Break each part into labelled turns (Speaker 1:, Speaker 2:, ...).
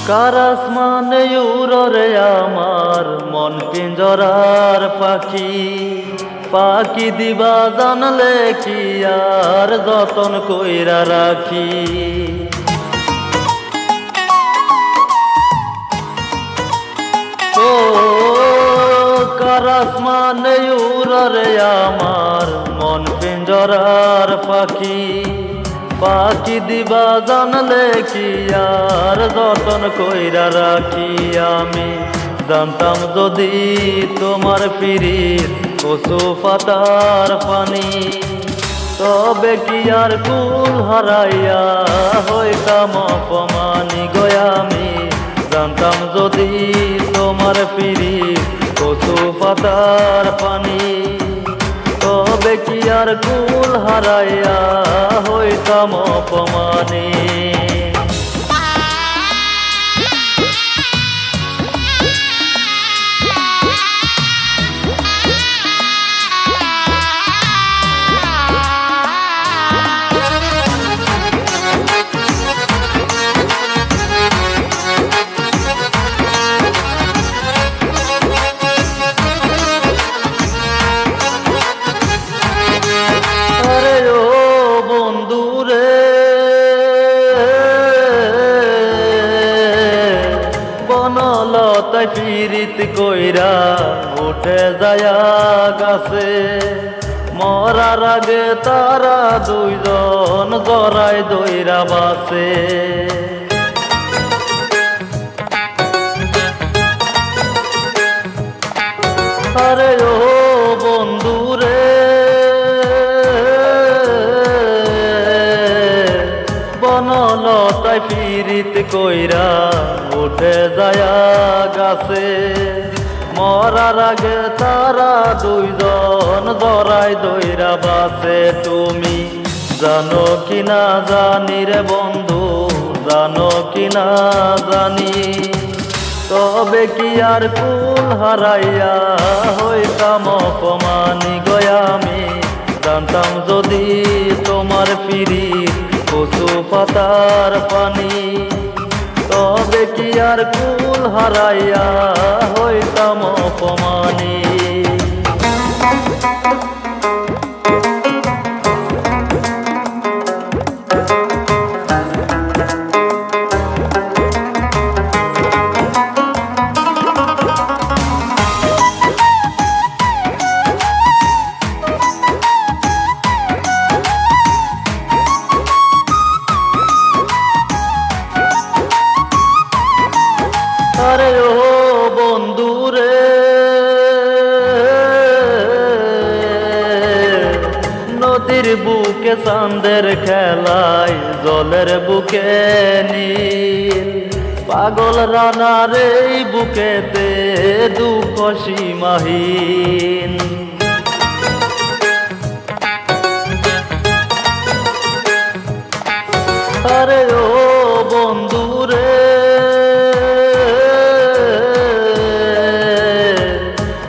Speaker 1: কার আসমানে উড়রে আমার মন পিঞ্জরার পাখি, পাখি দিবা জানলে কি আর যতন কইরা রাখি। ও কার আসমানে উড়রে আমার মন পিঞ্জরার পাখি, পাখি দিবা জানলে কি আর যতন কইরা রাখি। আমি জানতাম যদি তোমার পিরিত কচু পাতার পানি, তবে কি আর কুল হারাইয়া হইতাম অপমানি গো। আমি জানতাম যদি তোমার পিরিত কচু পাতার পানি, তবে কি আর কুল হারাইয়া হইতাম অপমানি। বনলতায় পিরিত কইরা উঠে যায়া গাছে, মরার আগে তারা দুইজন জড়াই দইরা বাসে। আরে ও বন্ধুরে বনলতায় পিরিত কইরা উঠে যায়া গাছে, মরার আগে তারা দুইজন জড়াই দইরা বাসে। তুমি জানো কি না জানি রে বন্ধু, জানো কি না জানি, তবে কি আর কুল হারাইয়া হইতাম অপমানি গো। আমি জানতাম যদি তোমার পিরিত কচু পাতার পানি, তবে কি আর কুল হারাইয়া হইতাম অপমানি। আরে ও বন্ধুরে নদীর বুকে চাঁদের খেলায় জলের বুকে নীল, পাগল রানার এই বুকেতে দুঃখ সীমাহীন। আরে ও বন্ধুরে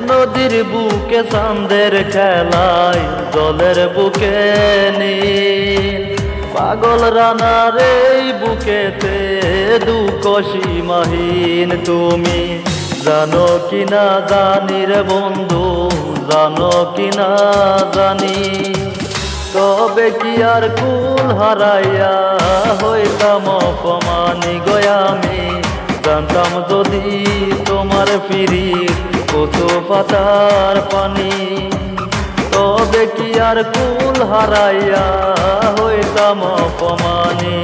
Speaker 1: নদীর বুকে চাঁদের খেলায় জলের বুকে নীল, পাগল রানার এই বুকেতে দুঃখ সীমাহীন। তুমি জানো কি না জানি রে বন্ধু, জানো কি না জানি, তবে কি আর কুল হারাইয়া হইতাম অপমানি গো। আমি জানতাম যদি তোমার পিরিত কচু পাতার পানি, তবে কি আর কুল হারাইয়া হইতাম অপমানি।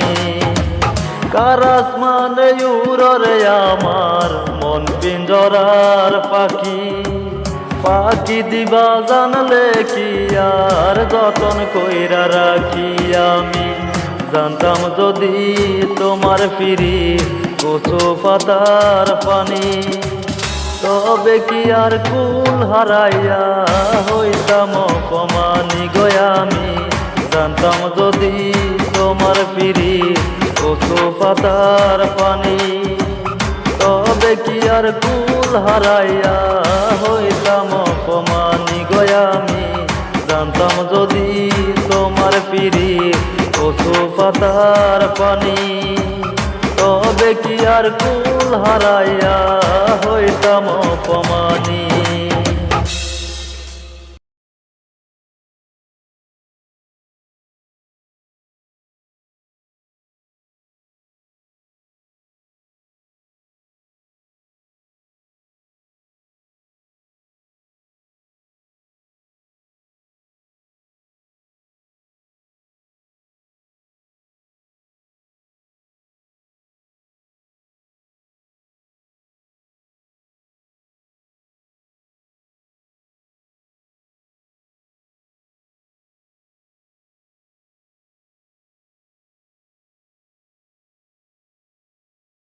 Speaker 1: কার আসমানে উড়রে আমার মন পিঞ্জরার পাখি, পাখি দিবা জানলে কি আর যতন কইরা রাখি। আমি জানতাম যদি তোমার পিরিত কচু পাতার পানি, তবে কি আর কুল হারাইয়া হইতাম অপমানি গো। আমি জানতাম যদি তোমার পিরিত কচু পাতার পানি, তবে কি আর কুল হারাইয়া হইতাম অপমানি গো। আমি জানতাম যদি তোমার পিরিত কচু পাতার পানি, তবে কি আর কুল হারাইয়া হইতাম অপমানী।